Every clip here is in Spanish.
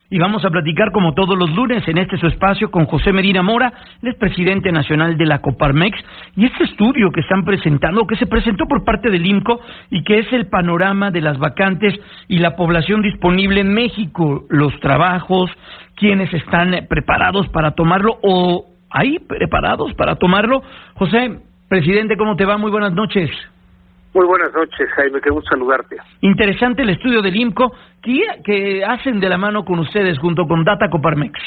Y vamos a platicar como todos los lunes en este su espacio con José Medina Mora, él es presidente nacional de la Coparmex, y este estudio que están presentando, que se presentó por parte del IMCO y que es el panorama de las vacantes y la población disponible en México, los trabajos, quienes están preparados para tomarlo o ahí preparados para tomarlo. José, presidente, ¿cómo te va? Muy buenas noches. Muy buenas noches, Jaime, qué gusto saludarte. Interesante el estudio del IMCO que hacen de la mano con ustedes junto con Data Coparmex.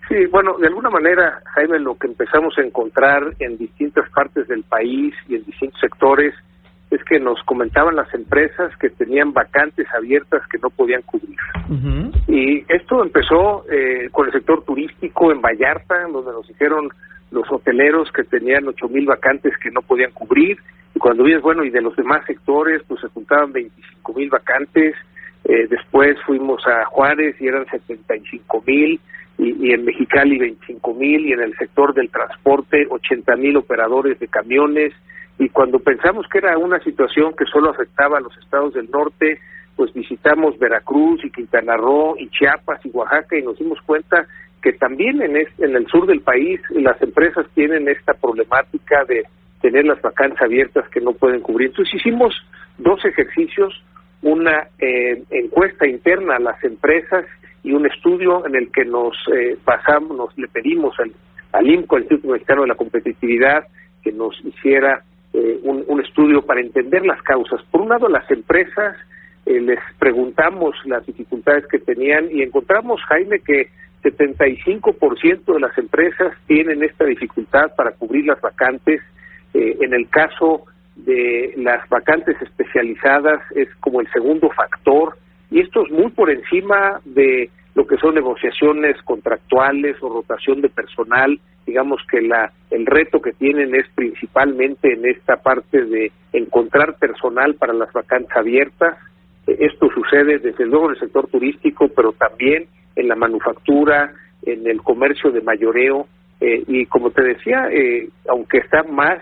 Sí, bueno, de alguna manera, Jaime, lo que empezamos a encontrar en distintas partes del país y en distintos sectores es que nos comentaban las empresas que tenían vacantes abiertas que no podían cubrir. Uh-huh. Y esto empezó con el sector turístico en Vallarta, donde nos dijeron los hoteleros que tenían 8,000 vacantes que no podían cubrir. Y cuando vienes, bueno, y de los demás sectores, pues se juntaban 25,000 vacantes. Después fuimos a Juárez y eran 75,000, y en Mexicali 25,000, y en el sector del transporte 80,000 operadores de camiones. Y cuando pensamos que era una situación que solo afectaba a los estados del norte, pues visitamos Veracruz y Quintana Roo y Chiapas y Oaxaca y nos dimos cuenta que también en el sur del país las empresas tienen esta problemática de tener las vacantes abiertas que no pueden cubrir. Entonces hicimos 2 ejercicios, una encuesta interna a las empresas y un estudio en el que le pedimos al IMCO, al Instituto Mexicano de la Competitividad, que nos hiciera un estudio para entender las causas. Por un lado, las empresas, les preguntamos las dificultades que tenían y encontramos, Jaime, que 75% de las empresas tienen esta dificultad para cubrir las vacantes. En el caso de las vacantes especializadas es como el segundo factor, y esto es muy por encima de lo que son negociaciones contractuales o rotación de personal. Digamos que el reto que tienen es principalmente en esta parte de encontrar personal para las vacantes abiertas. Esto sucede desde luego en el sector turístico, pero también en la manufactura, en el comercio de mayoreo, y como te decía, aunque está más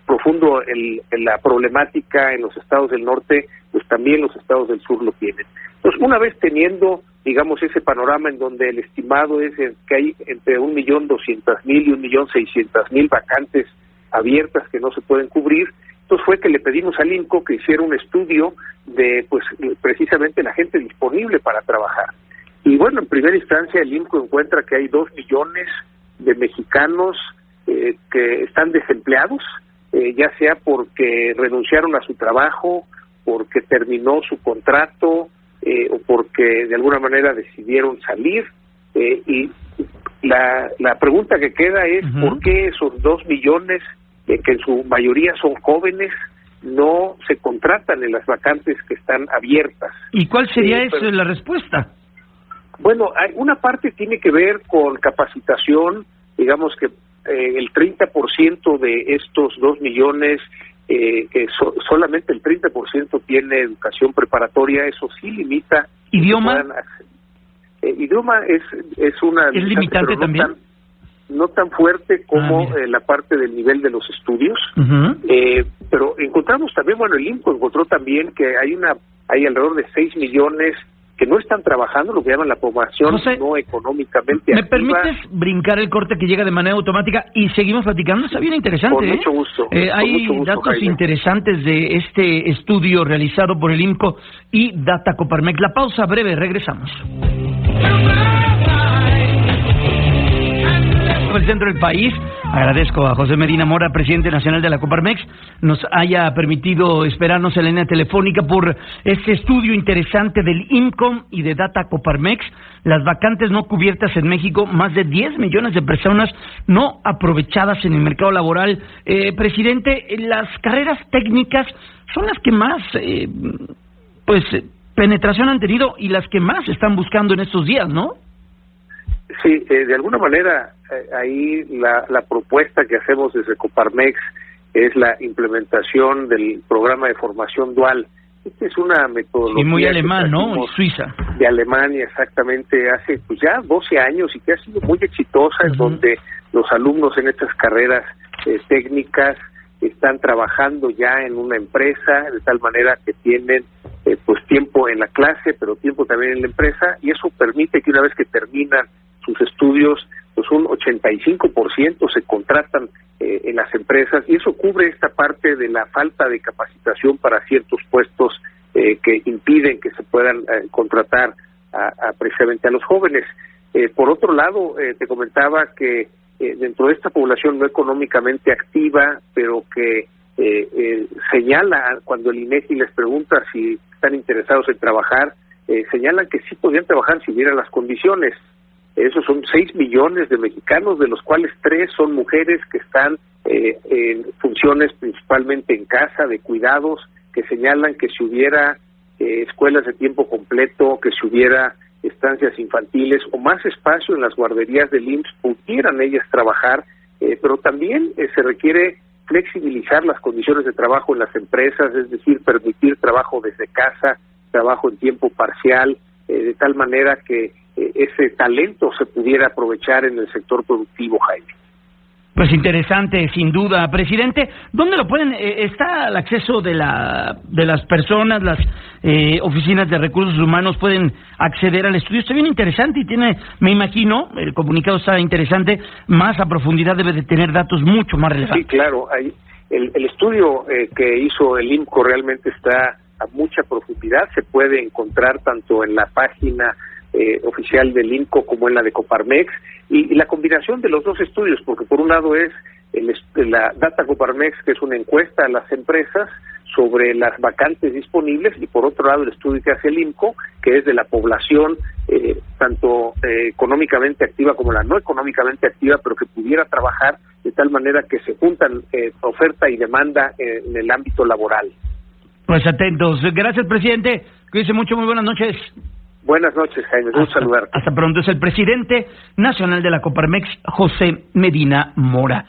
profundo la problemática en los estados del norte, pues también los estados del sur lo tienen. Entonces, una vez teniendo, digamos, ese panorama en donde el estimado es que hay entre 1,200,000 y 1,600,000 vacantes abiertas que no se pueden cubrir, entonces fue que le pedimos al IMCO que hiciera un estudio de, pues, precisamente la gente disponible para trabajar. Y bueno, en primera instancia el IMCO encuentra que hay 2 millones de mexicanos que están desempleados, ya sea porque renunciaron a su trabajo, porque terminó su contrato, o porque de alguna manera decidieron salir. Y la pregunta que queda es, uh-huh, ¿por qué esos 2 millones, que en su mayoría son jóvenes, no se contratan en las vacantes que están abiertas? ¿Y cuál sería la respuesta? Bueno, una parte tiene que ver con capacitación. Digamos que el 30% de estos 2 millones, solamente el 30% tiene educación preparatoria. Eso sí limita. ¿Idioma? Idioma es una... ¿Es limitante también? No tan fuerte como la parte del nivel de los estudios. Uh-huh. Pero encontramos también, bueno, el IMCO encontró también que hay alrededor de 6 millones que no están trabajando, lo que llaman la población, José, no económicamente activa. ¿Me permites brincar el corte que llega de manera automática y seguimos platicando? Está bien interesante. Con mucho gusto. Hay mucho gusto, datos Jaime, interesantes de este estudio realizado por el IMCO y Data Coparmex. La pausa breve, regresamos. El centro del país. Agradezco a José Medina Mora, presidente nacional de la Coparmex, nos haya permitido esperarnos en la línea telefónica por este estudio interesante del IMCO y de Data Coparmex. Las vacantes no cubiertas en México, más de 10 millones de personas no aprovechadas en el mercado laboral. Presidente, las carreras técnicas son las que más penetración han tenido y las que más están buscando en estos días, ¿no? Sí, de alguna manera ahí la propuesta que hacemos desde Coparmex es la implementación del programa de formación dual. Esta es una metodología... Y muy alemán, ¿no? Suiza. De Alemania, exactamente, hace pues ya 12 años y que ha sido muy exitosa, uh-huh, en donde los alumnos en estas carreras técnicas están trabajando ya en una empresa, de tal manera que tienen pues tiempo en la clase, pero tiempo también en la empresa, y eso permite que una vez que terminan sus estudios, pues un 85% se contratan en las empresas, y eso cubre esta parte de la falta de capacitación para ciertos puestos que impiden que se puedan contratar precisamente a los jóvenes. Por otro lado, te comentaba que dentro de esta población no económicamente activa, pero que señala, cuando el INEGI les pregunta si están interesados en trabajar, señalan que sí podrían trabajar si hubieran las condiciones. Esos son 6 millones de mexicanos, de los cuales 3 son mujeres que están en funciones principalmente en casa, de cuidados, que señalan que si hubiera escuelas de tiempo completo, que si hubiera estancias infantiles o más espacio en las guarderías del IMSS, pudieran ellas trabajar, pero también se requiere flexibilizar las condiciones de trabajo en las empresas, es decir, permitir trabajo desde casa, trabajo en tiempo parcial, de tal manera que ese talento se pudiera aprovechar en el sector productivo, Jaime. Pues interesante, sin duda, presidente. ¿Dónde lo pueden? ¿Está al acceso de las personas, las oficinas de recursos humanos pueden acceder al estudio? Está bien interesante y tiene, me imagino, el comunicado está interesante, más a profundidad, debe de tener datos mucho más relevantes. Sí, claro. El estudio que hizo el IMCO realmente está a mucha profundidad, se puede encontrar tanto en la página oficial del IMCO como en la de Coparmex, y la combinación de los dos estudios, porque por un lado es la Data Coparmex, que es una encuesta a las empresas sobre las vacantes disponibles, y por otro lado el estudio que hace el IMCO, que es de la población tanto económicamente activa como la no económicamente activa, pero que pudiera trabajar, de tal manera que se juntan oferta y demanda en el ámbito laboral. Pues atentos. Gracias, presidente. Cuídense mucho, muy buenas noches. Buenas noches, Jaime. Un saludarte. Hasta pronto. Es el presidente nacional de la Coparmex, José Medina Mora.